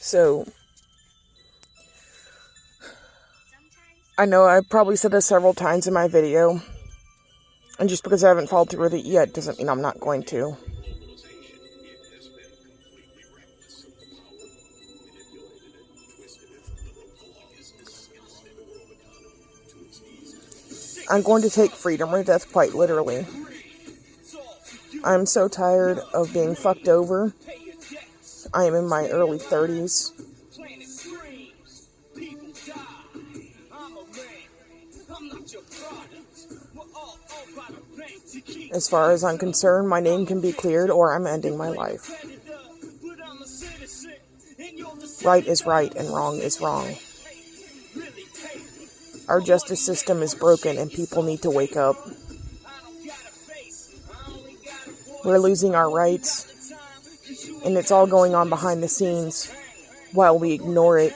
So, I know I probably said this several times in my video, and just because I haven't followed through with it yet doesn't mean I'm not going to. I'm going to take freedom or death quite literally. I'm so tired of being fucked over. I am in my early 30s. As far as I'm concerned, my name can be cleared or I'm ending my life. Right is right and wrong is wrong. Our justice system is broken and people need to wake up. We're losing our rights, and it's all going on behind the scenes while we ignore it.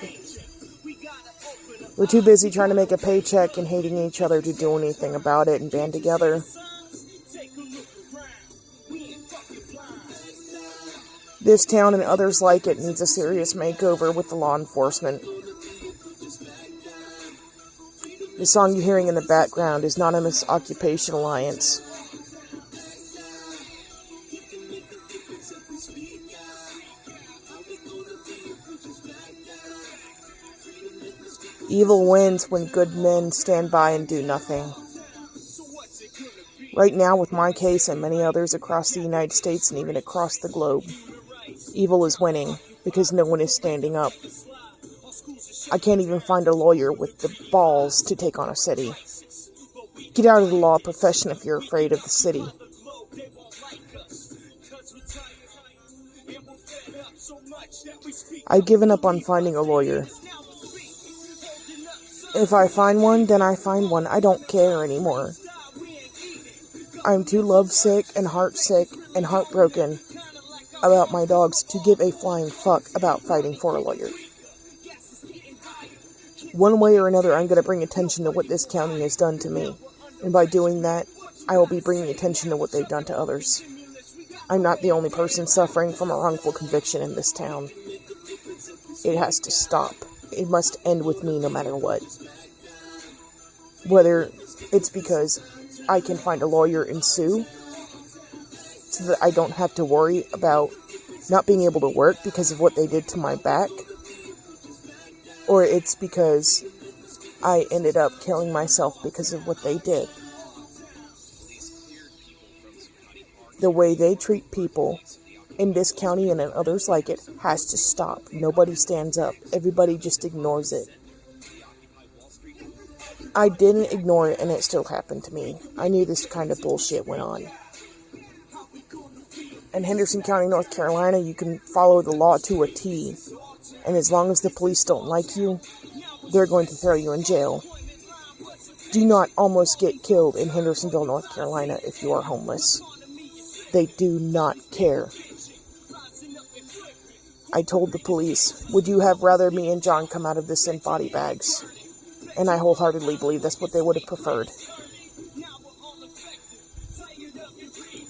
We're too busy trying to make a paycheck and hating each other to do anything about it and band together. This town and others like it needs a serious makeover with the law enforcement. The song you're hearing in the background is Anonymous Occupation Alliance. Evil wins when good men stand by and do nothing. Right now, with my case and many others across the United States and even across the globe, evil is winning because no one is standing up. I can't even find a lawyer with the balls to take on a city. Get out of the law profession if you're afraid of the city. I've given up on finding a lawyer. If I find one, then I find one. I don't care anymore. I'm too lovesick and heartsick and heartbroken about my dogs to give a flying fuck about fighting for a lawyer. One way or another, I'm going to bring attention to what this county has done to me. And by doing that, I will be bringing attention to what they've done to others. I'm not the only person suffering from a wrongful conviction in this town. It has to stop. It must end with me no matter what. Whether it's because I can find a lawyer and sue, so that I don't have to worry about not being able to work because of what they did to my back, or it's because I ended up killing myself because of what they did. The way they treat people in this county and in others like it has to stop. Nobody stands up. Everybody just ignores it. I didn't ignore it and it still happened to me. I knew this kind of bullshit went on. In Henderson County, North Carolina, you can follow the law to a T. And as long as the police don't like you, they're going to throw you in jail. Do not almost get killed in Hendersonville, North Carolina if you are homeless. They do not care. I told the police, would you have rather me and John come out of this in body bags? And I wholeheartedly believe that's what they would have preferred.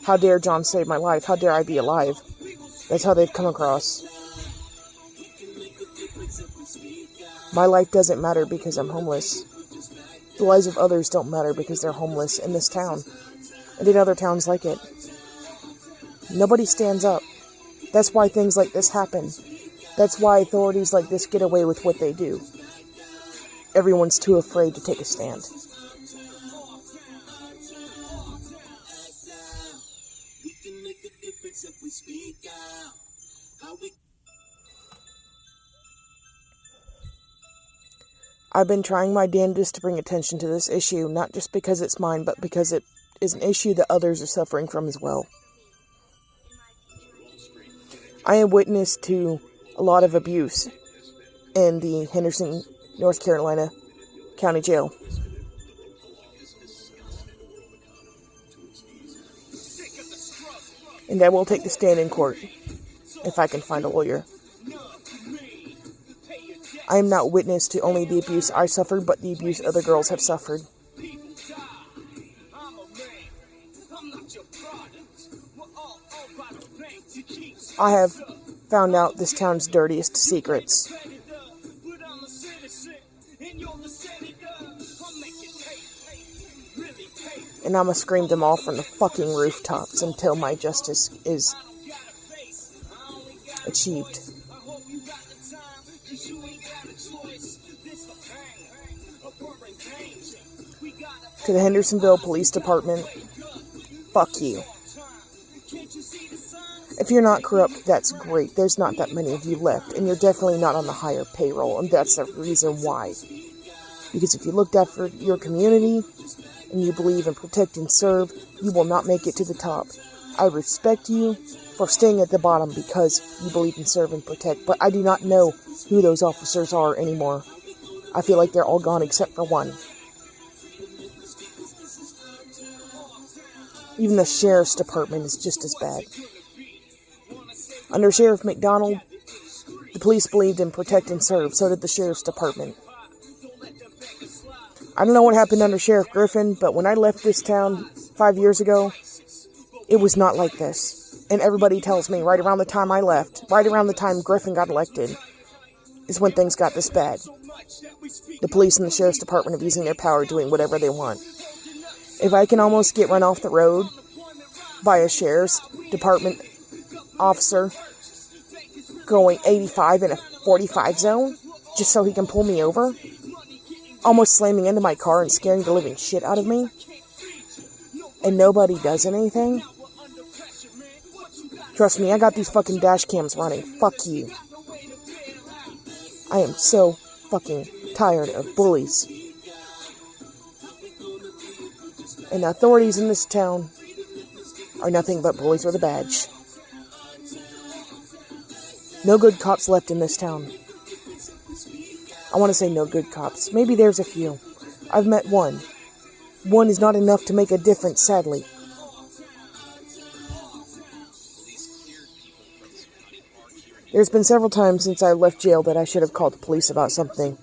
How dare John save my life? How dare I be alive? That's how they've come across. My life doesn't matter because I'm homeless. The lives of others don't matter because they're homeless in this town. And in other towns like it. Nobody stands up. That's why things like this happen. That's why authorities like this get away with what they do. Everyone's too afraid to take a stand. I've been trying my damnedest to bring attention to this issue, not just because it's mine, but because it is an issue that others are suffering from as well. I am witness to a lot of abuse in the Henderson, North Carolina County Jail. And I will take the stand in court if I can find a lawyer. I am not witness to only the abuse I suffered, but the abuse other girls have suffered. I have found out this town's dirtiest secrets. And I'ma scream them all from the fucking rooftops until my justice is achieved. To the Hendersonville Police Department, fuck you. If you're not corrupt, that's great. There's not that many of you left, and you're definitely not on the higher payroll, and that's the reason why. Because if you looked after your community, and you believe in protect and serve, you will not make it to the top. I respect you for staying at the bottom because you believe in serve and protect, but I do not know who those officers are anymore. I feel like they're all gone except for one. Even the sheriff's department is just as bad. Under Sheriff McDonald, the police believed in protect and serve, so did the sheriff's department. I don't know what happened under Sheriff Griffin, but when I left this town 5 years ago, it was not like this. And everybody tells me right around the time I left, right around the time Griffin got elected, is when things got this bad. The police and the sheriff's department are using their power doing whatever they want. If I can almost get run off the road by a sheriff's department officer going 85 in a 45 zone, just so he can pull me over, almost slamming into my car and scaring the living shit out of me, and nobody does anything, trust me, I got these fucking dash cams running. Fuck you. I am so fucking tired of bullies. And the authorities in this town are nothing but bullies with a badge. No good cops left in this town. I want to say no good cops. Maybe there's a few. I've met one. One is not enough to make a difference, sadly. There's been several times since I left jail that I should have called the police about something.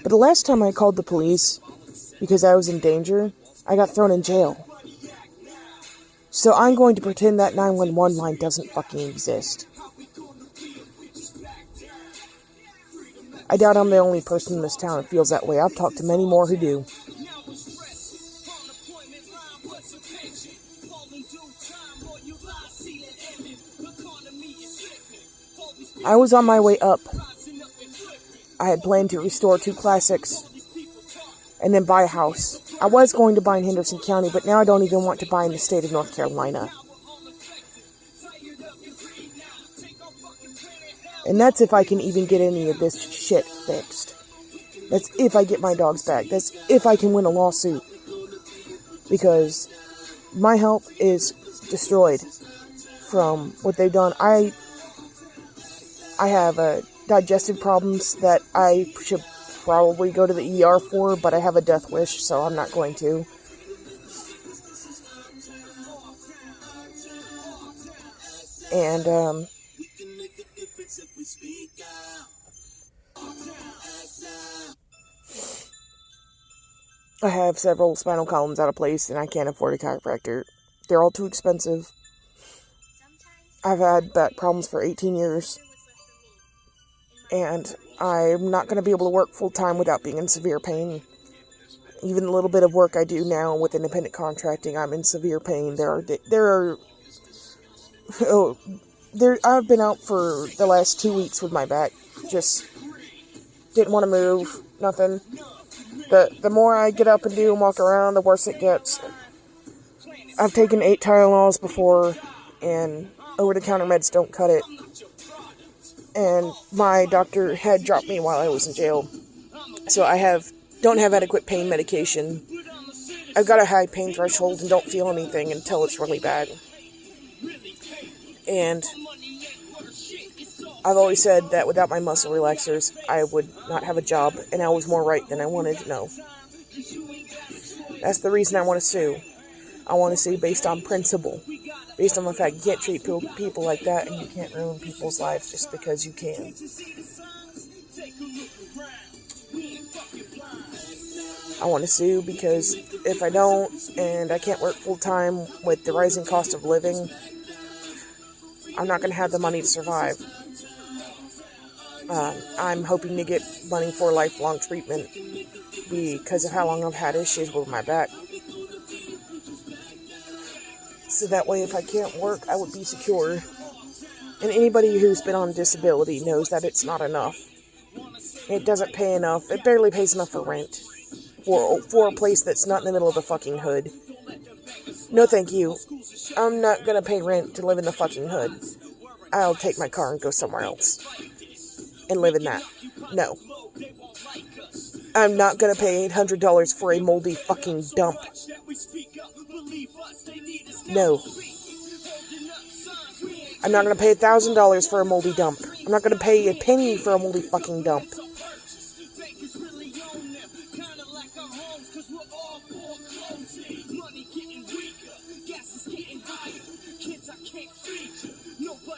But the last time I called the police, because I was in danger, I got thrown in jail. So I'm going to pretend that 911 line doesn't fucking exist. I doubt I'm the only person in this town that feels that way. I've talked to many more who do. I was on my way up. I had planned to restore 2 classics and then buy a house. I was going to buy in Henderson County, but now I don't even want to buy in the state of North Carolina. And that's if I can even get any of this shit fixed. That's if I get my dogs back. That's if I can win a lawsuit. Because my health is destroyed from what they've done. I have digestive problems that I should probably go to the ER for, but I have a death wish, so I'm not going to. And, I have several spinal columns out of place, and I can't afford a chiropractor. They're all too expensive. I've had back problems for 18 years. And I'm not going to be able to work full-time without being in severe pain. Even the little bit of work I do now with independent contracting, I'm in severe pain. I've been out for the last 2 weeks with my back. Just didn't want to move, nothing. The more I get up and do and walk around, the worse it gets. I've taken 8 Tylenols before, and over-the-counter meds don't cut it. And my doctor had dropped me while I was in jail. So I don't have adequate pain medication. I've got a high pain threshold and don't feel anything until it's really bad. And I've always said that without my muscle relaxers, I would not have a job, and I was more right than I wanted to know. That's the reason I want to sue. I want to sue based on principle. Based on the fact you can't treat people like that, and you can't ruin people's lives just because you can. I want to sue because if I don't, and I can't work full-time with the rising cost of living, I'm not going to have the money to survive. I'm hoping to get money for lifelong treatment because of how long I've had issues with my back. So that way, if I can't work, I would be secure. And anybody who's been on disability knows that it's not enough. It doesn't pay enough. It barely pays enough for rent. For a place that's not in the middle of the fucking hood. No thank you. I'm not gonna pay rent to live in the fucking hood. I'll take my car and go somewhere else. And live in that. No. I'm not gonna pay $800 for a moldy fucking dump. No. I'm not gonna pay $1,000 for a moldy dump. I'm not gonna pay a penny for a moldy fucking dump.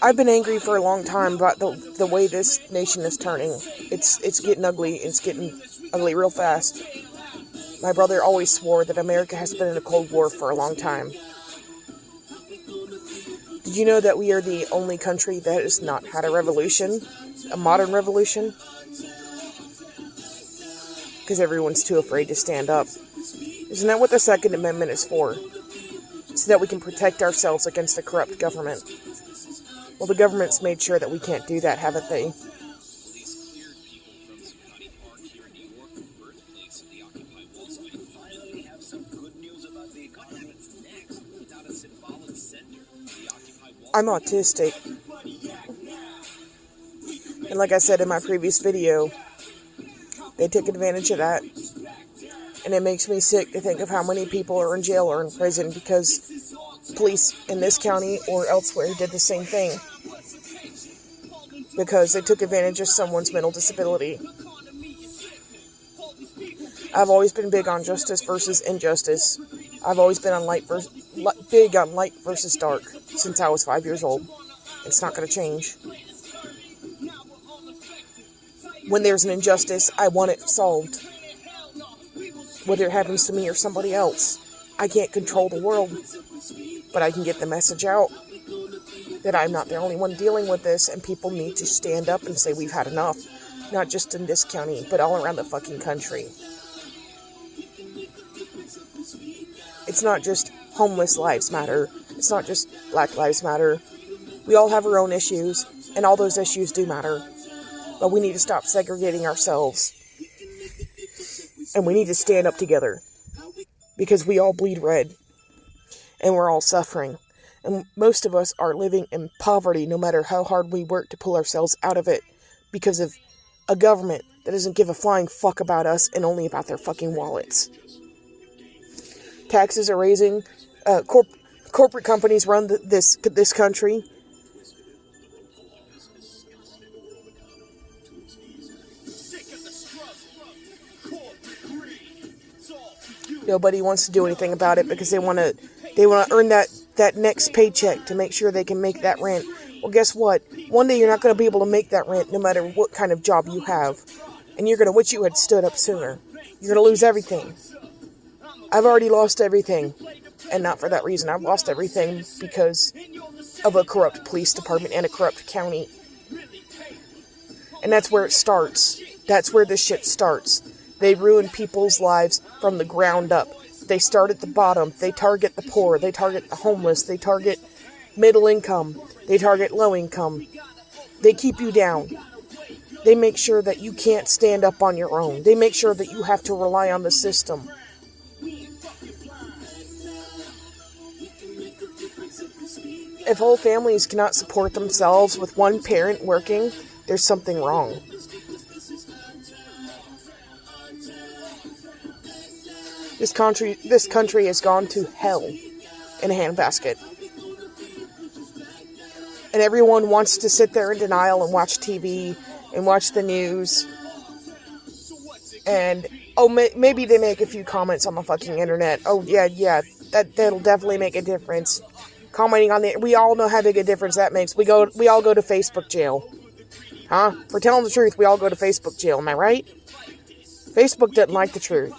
I've been angry for a long time about the way this nation is turning. It's getting ugly. It's getting ugly real fast. My brother always swore that America has been in a Cold War for a long time. Did you know that we are the only country that has not had a revolution? A modern revolution? Because everyone's too afraid to stand up. Isn't that what the Second Amendment is for? So that we can protect ourselves against a corrupt government. Well, the government's made sure that we can't do that, haven't they? I'm autistic. And like I said in my previous video, they take advantage of that. And it makes me sick to think of how many people are in jail or in prison because police in this county or elsewhere did the same thing. Because they took advantage of someone's mental disability. I've always been big on justice versus injustice. I've always been on big on light versus dark since I was 5 years old. It's not going to change. When there's an injustice, I want it solved. Whether it happens to me or somebody else. I can't control the world, but I can get the message out that I'm not the only one dealing with this, and people need to stand up and say we've had enough. Not just in this county, but all around the fucking country. It's not just homeless lives matter. It's not just black lives matter. We all have our own issues, and all those issues do matter. But we need to stop segregating ourselves. And we need to stand up together. Because we all bleed red. And we're all suffering. And most of us are living in poverty no matter how hard we work to pull ourselves out of it. Because of a government that doesn't give a flying fuck about us and only about their fucking wallets. Taxes are raising. Corporate companies run this country. Nobody wants to do anything about it because they want to earn that next paycheck to make sure they can make that rent. Well, guess what? One day you're not going to be able to make that rent no matter what kind of job you have. And you're going to wish you had stood up sooner. You're going to lose everything. I've already lost everything. And not for that reason. I've lost everything because of a corrupt police department and a corrupt county. And that's where it starts. That's where this shit starts. They ruin people's lives from the ground up. They start at the bottom. They target the poor. They target the homeless. They target middle income. They target low income. They keep you down. They make sure that you can't stand up on your own. They make sure that you have to rely on the system. If whole families cannot support themselves with one parent working, there's something wrong. This country has gone to hell in a handbasket. And everyone wants to sit there in denial and watch TV and watch the news. And, maybe they make a few comments on the fucking internet. Oh, yeah, that'll definitely make a difference. Commenting on we all know how big a difference that makes. We all go to Facebook jail. Huh? For telling the truth, we all go to Facebook jail, am I right? Facebook doesn't like the truth.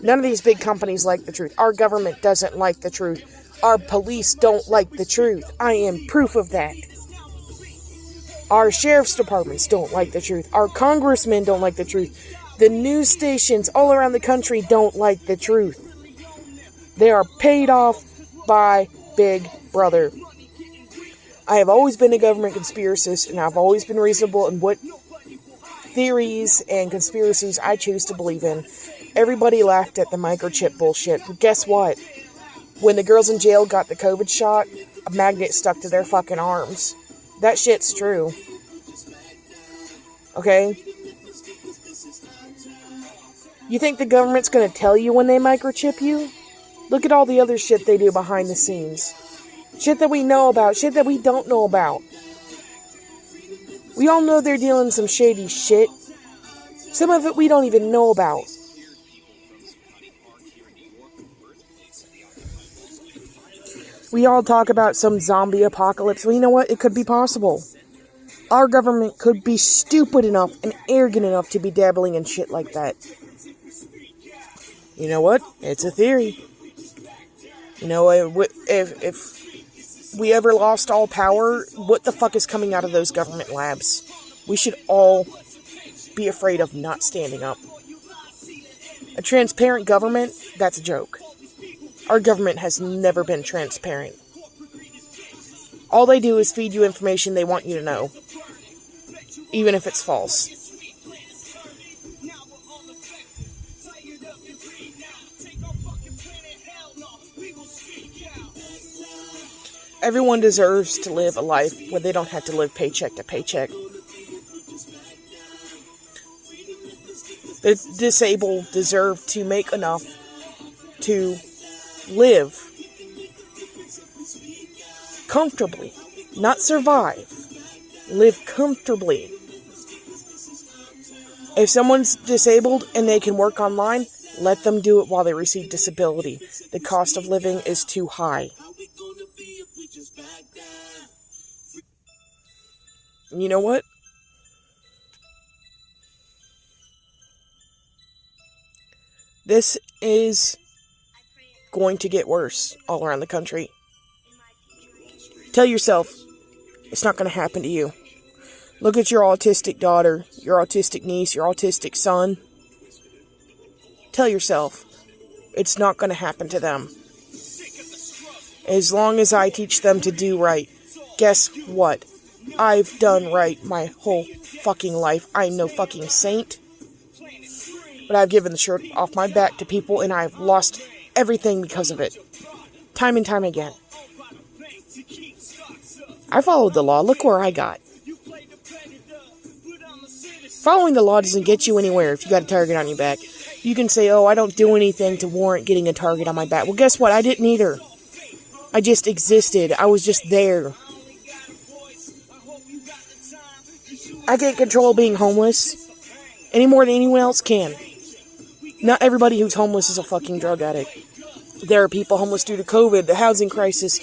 None of these big companies like the truth. Our government doesn't like the truth. Our police don't like the truth. I am proof of that. Our sheriff's departments don't like the truth. Our congressmen don't like the truth. The news stations all around the country don't like the truth. They are paid off by Big Brother. I have always been a government conspiracist, and I've always been reasonable in what theories and conspiracies I choose to believe in. Everybody laughed at the microchip bullshit, but guess what? When the girls in jail got the COVID shot, a magnet stuck to their fucking arms. That shit's true. Okay? You think the government's gonna tell you when they microchip you? Look at all the other shit they do behind the scenes. Shit that we know about, shit that we don't know about. We all know they're dealing some shady shit. Some of it we don't even know about. We all talk about some zombie apocalypse. Well, you know what? It could be possible. Our government could be stupid enough and arrogant enough to be dabbling in shit like that. You know what? It's a theory. You know, if we ever lost all power, what the fuck is coming out of those government labs? We should all be afraid of not standing up. A transparent government? That's a joke. Our government has never been transparent. All they do is feed you information they want you to know, even if it's false. Everyone deserves to live a life where they don't have to live paycheck to paycheck. The disabled deserve to make enough to live comfortably, not survive. Live comfortably. If someone's disabled and they can work online, let them do it while they receive disability. The cost of living is too high. You know what? This is going to get worse all around the country. Tell yourself, it's not going to happen to you. Look at your autistic daughter, your autistic niece, your autistic son. Tell yourself, it's not going to happen to them. As long as I teach them to do right. Guess what? I've done right my whole fucking life. I'm no fucking saint. But I've given the shirt off my back to people and I've lost everything because of it. Time and time again. I followed the law. Look where I got. Following the law doesn't get you anywhere if you got a target on your back. You can say, oh, I don't do anything to warrant getting a target on my back. Well, guess what? I didn't either. I just existed. I was just there. I can't control being homeless any more than anyone else can. Not everybody who's homeless is a fucking drug addict. There are people homeless due to COVID, the housing crisis,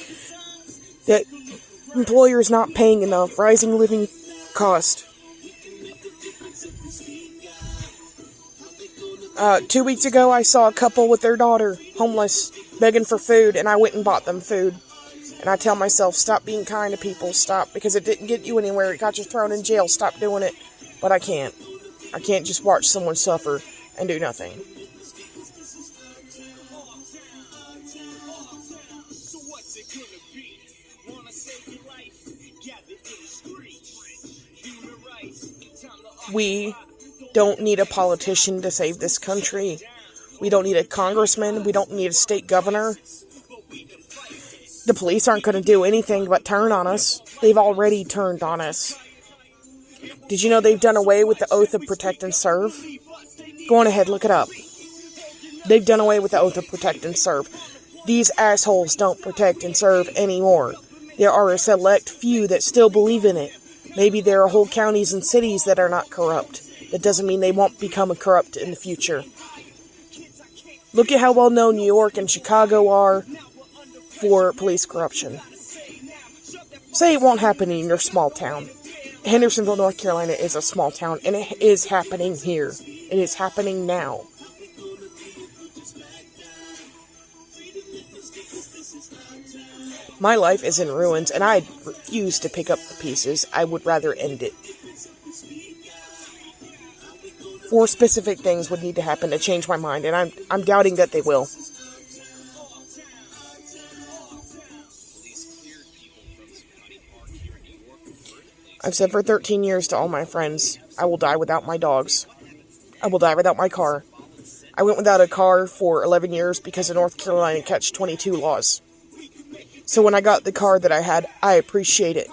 that employers not paying enough, rising living cost. 2 weeks ago, I saw a couple with their daughter, homeless, begging for food, and I went and bought them food. And I tell myself, stop being kind to people, stop, because it didn't get you anywhere, it got you thrown in jail, stop doing it. But I can't. I can't just watch someone suffer and do nothing. We don't need a politician to save this country. We don't need a congressman. We don't need a state governor. The police aren't going to do anything but turn on us. They've already turned on us. Did you know they've done away with the oath of protect and serve? Go on ahead, look it up. They've done away with the oath of protect and serve. These assholes don't protect and serve anymore. There are a select few that still believe in it. Maybe there are whole counties and cities that are not corrupt. That doesn't mean they won't become corrupt in the future. Look at how well known New York and Chicago are for police corruption. Say it won't happen in your small town. Hendersonville, North Carolina is a small town, and it is happening here. It is happening now. My life is in ruins, and I refuse to pick up the pieces. I would rather end it. 4 specific things would need to happen to change my mind, and I'm doubting that they will. I've said for 13 years to all my friends, I will die without my dogs. I will die without my car. I went without a car for 11 years because of North Carolina Catch-22 laws. So when I got the car that I had, I appreciate it.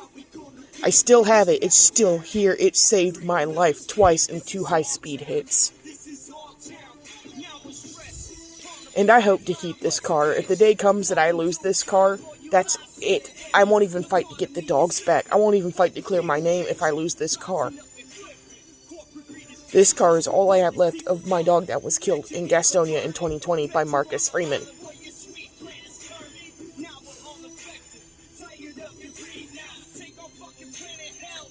I still have it. It's still here. It saved my life twice in 2 high-speed hits. And I hope to keep this car. If the day comes that I lose this car, that's it. I won't even fight to get the dogs back. I won't even fight to clear my name if I lose this car. This car is all I have left of my dog that was killed in Gastonia in 2020 by Marcus Freeman.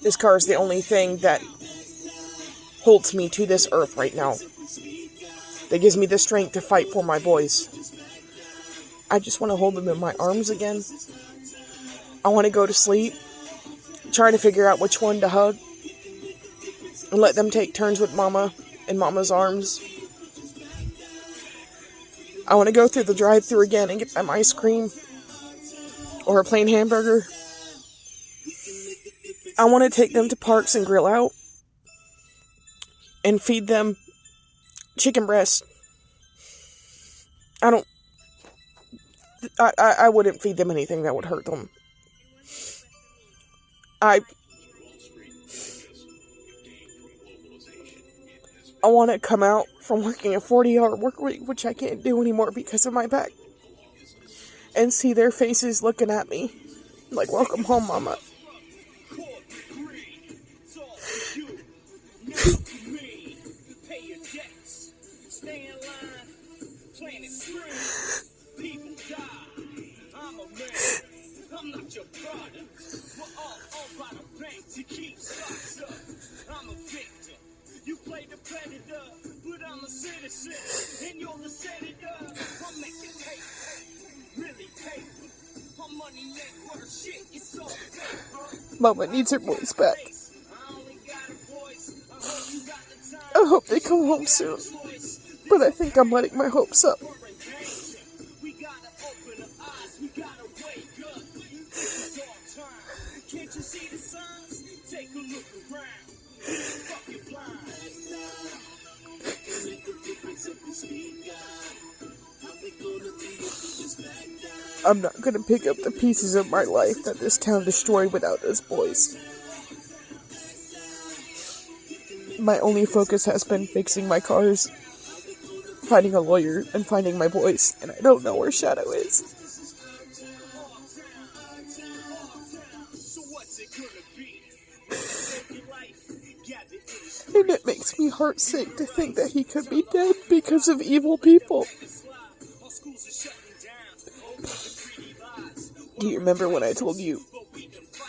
This car is the only thing that holds me to this earth right now. That gives me the strength to fight for my boys. I just want to hold them in my arms again. I want to go to sleep, trying to figure out which one to hug, and let them take turns with Mama in Mama's arms. I want to go through the drive-thru again and get them ice cream or a plain hamburger. I want to take them to parks and grill out and feed them chicken breast. I wouldn't feed them anything that would hurt them. I want to come out from working a 40-hour work week, which I can't do anymore because of my back, and see their faces looking at me like, "Welcome home, Mama." Mama needs her boys back. I hope they come home soon, but I think I'm letting my hopes up. I'm not going to pick up the pieces of my life that this town destroyed without those boys. My only focus has been fixing my cars, finding a lawyer, and finding my boys, and I don't know where Shadow is. And it makes me heartsick to think that he could be dead because of evil people. Do you remember when I told you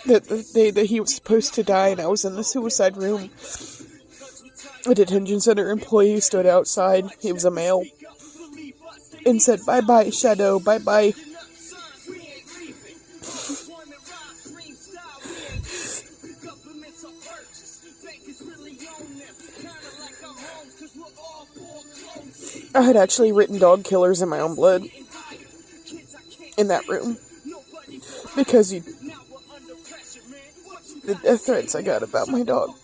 that the day that he was supposed to die and I was in the suicide room, a detention center employee stood outside, he was a male, and said, "Bye-bye, Shadow, bye-bye." I had actually written dog killers in my own blood in that room. Because the death threats I got about my dog.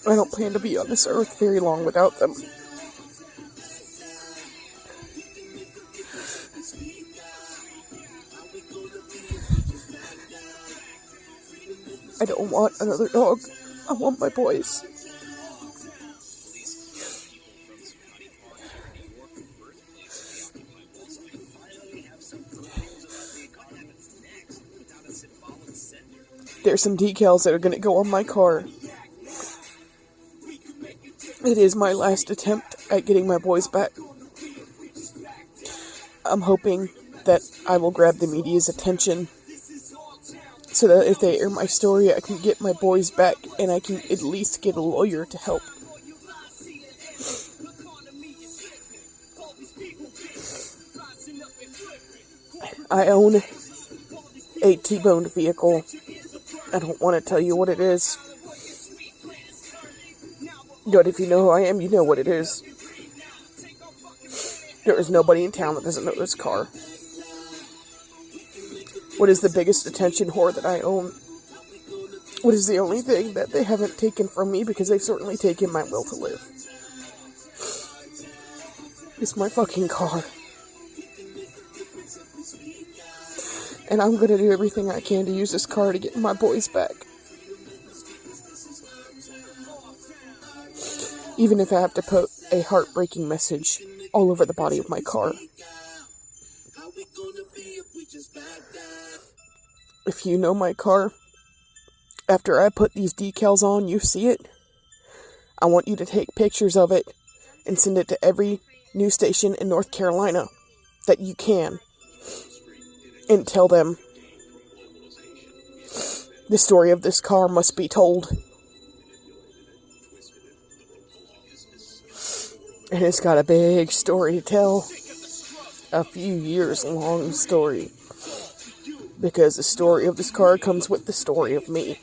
I don't plan to be on this earth very long without them. I don't want another dog. I want my boys. There's some decals that are going to go on my car. It is my last attempt at getting my boys back. I'm hoping that I will grab the media's attention so that if they air my story, I can get my boys back, and I can at least get a lawyer to help. I own a T-boned vehicle. I don't want to tell you what it is. But if you know who I am, you know what it is. There is nobody in town that doesn't know this car. What is the biggest attention whore that I own? What is the only thing that they haven't taken from me, because they've certainly taken my will to live? It's my fucking car. And I'm gonna do everything I can to use this car to get my boys back. Even if I have to put a heartbreaking message all over the body of my car. If you know my car, after I put these decals on, you see it, I want you to take pictures of it and send it to every news station in North Carolina that you can. And tell them the story of this car must be told. And it's got a big story to tell. A few years long story. Because the story of this car comes with the story of me.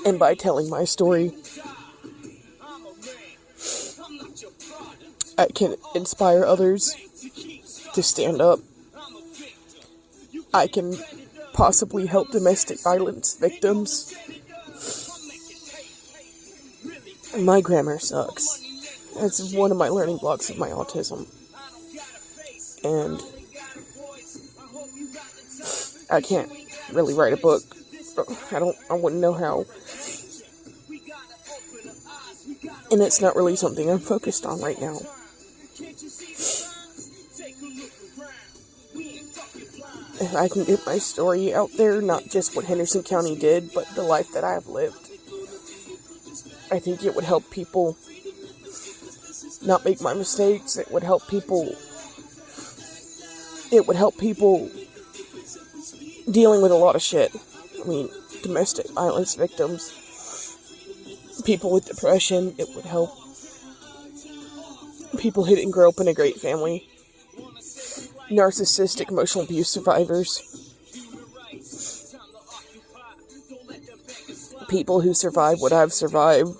And by telling my story, I can inspire others to stand up. I can possibly help domestic violence victims. My grammar sucks. That's one of my learning blocks of my autism. And I can't really write a book. I wouldn't know how. And it's not really something I'm focused on right now. If I can get my story out there, not just what Henderson County did, but the life that I've lived, I think it would help people not make my mistakes. It would help people dealing with a lot of shit. I mean, domestic violence victims, people with depression. It would help people who didn't grow up in a great family. Narcissistic emotional abuse survivors. People who survive what I've survived.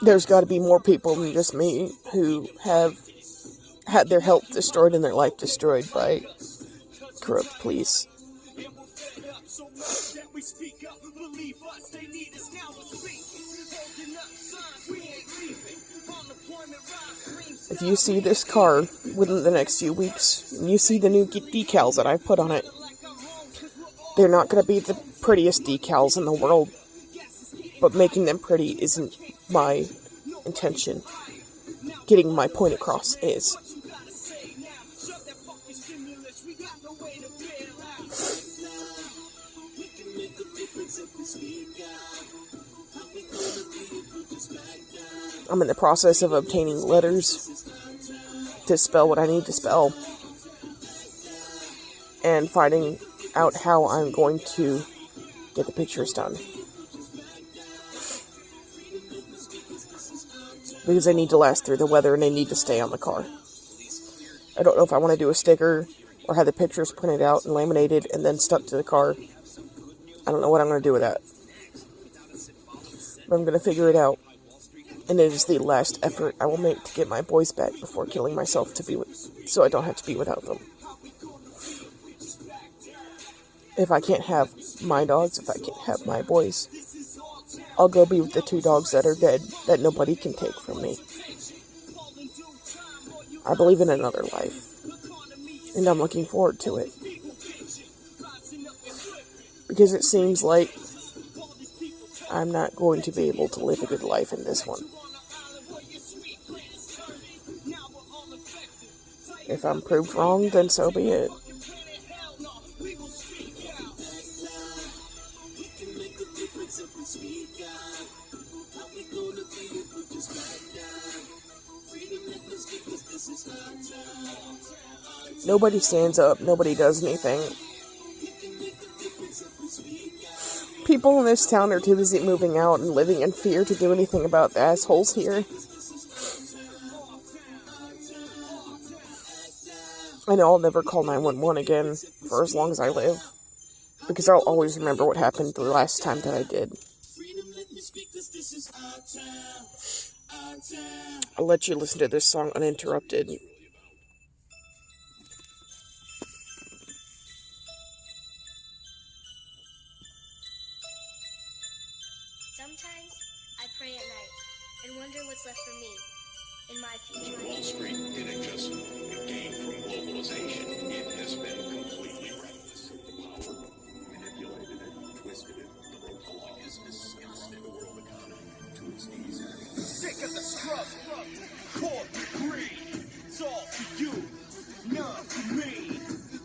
There's got to be more people than just me who have had their health destroyed and their life destroyed by corrupt police. If you see this car within the next few weeks, and you see the new decals that I put on it, they're not going to be the prettiest decals in the world, but making them pretty isn't my intention. Getting my point across is. I'm in the process of obtaining letters to spell what I need to spell, and finding out how I'm going to get the pictures done. Because they need to last through the weather and they need to stay on the car. I don't know if I want to do a sticker or have the pictures printed out and laminated and then stuck to the car. I don't know what I'm going to do with that. But I'm going to figure it out. And it is the last effort I will make to get my boys back before killing myself so I don't have to be without them. If I can't have my dogs, if I can't have my boys, I'll go be with the 2 dogs that are dead that nobody can take from me. I believe in another life, and I'm looking forward to it. Because it seems like I'm not going to be able to live a good life in this one. If I'm proved wrong, then so be it. Nobody stands up, nobody does anything. people in this town are too busy moving out and living in fear to do anything about the assholes here. I know I'll never call 911 again for as long as I live, because I'll always remember what happened the last time that I did. I'll let you listen to this song uninterrupted. Sometimes I pray at night and wonder what's left for me in my future. Wall Street didn't just gain from globalization. It has been completely reckless. The power manipulated it, twisted it, broke the law, is disgusted the world economy to its knees. Sick of the struggle, corporate greed. It's all for you, none for me.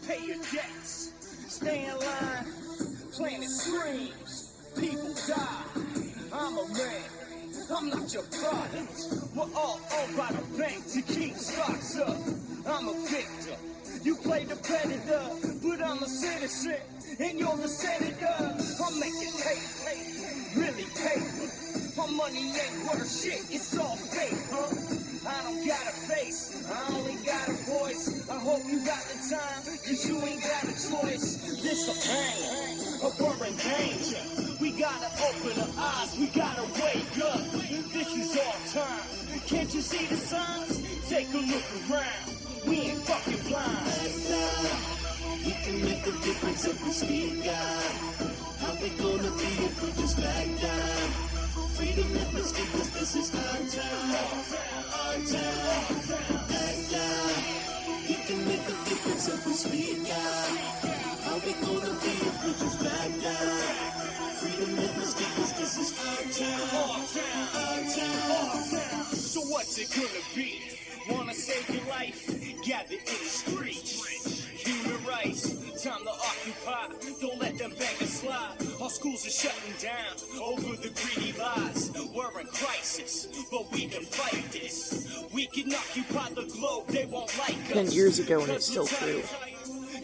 Pay your debts, stay in line, planet screams, people die. I'm a man, I'm not your product. We're all owned by the bank to keep stocks up. I'm a victim, you play the predator, but I'm a citizen, and you're the senator. I'm making paper, really paper. My money ain't worth shit, it's all fake, huh? I don't got a face, I only got a voice. I hope you got the time, cause you ain't got a choice. This a pain, we're in danger. We gotta open our eyes, we gotta wake up. This is our time, can't you see the signs? Take a look around, we ain't fucking blind. We can make a difference if we speak out. How we gonna be if we just back down? Freedom, let me speak, cause this is our town. Our town, back down. We can make a difference if we speak out. How we gonna be if we just back down? Freedom, let me speak, cause this is our town. Our town. So what's it gonna be? Wanna save your life? Gather in the streets. Human rights, time to occupy. Don't let them beggars slide. Our schools are shutting down over the greedy lies. We're in crisis, but we can fight this. We can occupy the globe, they won't like us. 10 years ago, and it's still true.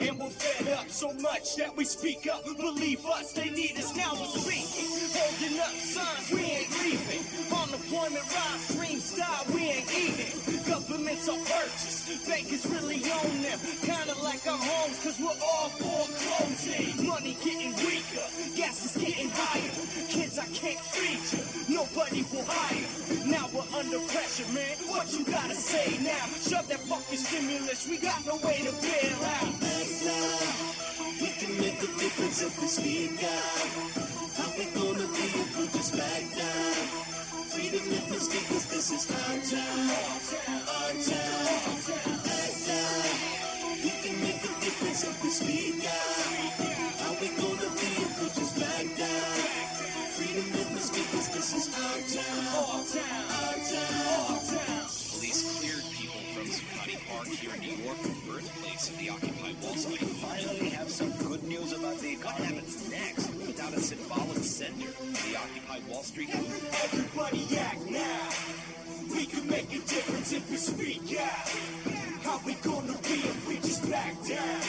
And we're fed up so much that we speak up. Believe us, they need us, now we're speaking. Holding up signs, we ain't leaving. Unemployment rise, dreams die, we ain't eating. Governments are purchased, bankers really own them. Kinda like our homes, cause we're all foreclosing. Money getting weaker, gas is getting higher. Kids, I can't feed you, nobody will hire. Now we're under pressure, man, what you gotta say now? Shove that fucking stimulus, we got no way to bail out. We can make a difference if we speak out. How we gonna be if we just back down? Freedom, let me speak, cause this is our town. Our town, back down. We can make a difference if we speak out. How we gonna be if we just back down? Freedom, let me speak, cause this is our town. Our town. Police cleared people from Zuccotti Park here in New York, the birthplace of the Occupy Wall Street. We finally have some good news about the economy. What happens next without a symbolic center for the Occupy Wall Street? Everybody act now. We can make a difference if we speak out. How we gonna be if we just back down?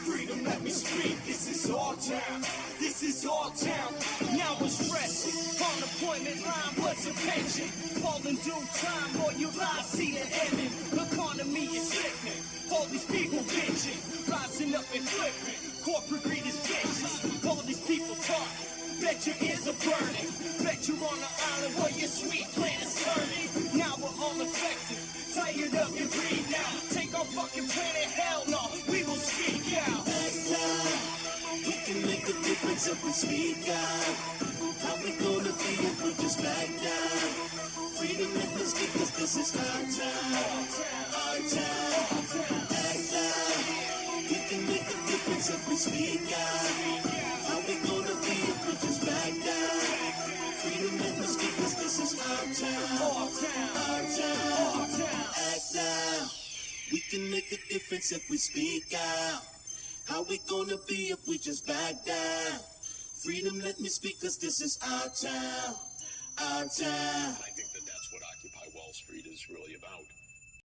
Freedom, let me speak, this is our town. This is our town. Now we're stressing. Unemployment line, what's a pension? All in due time, all your lives see the ending. Economy is slipping. All these people bitching, rising up and flipping. Corporate greed is vicious. All these people talking. Bet your ears are burning. Bet you're on an island where your sweet plant is turning. Now we're all affected. Tired of your greed now. Take our fucking planet, hell no. We will speak out. We can make a difference if we speak out. How we gonna be if we just back down? Freedom, let me speak, cause this is our town. Our town, back down. We can make a difference if we speak out. How we gonna be if we just back down? Freedom, let me speak, cause this is our town. Our town, back down. We can make a difference if we speak out. How we gonna be if we just back down? Freedom, let me speak, cause this is our town. Our town. I think that's what Occupy Wall Street is really about.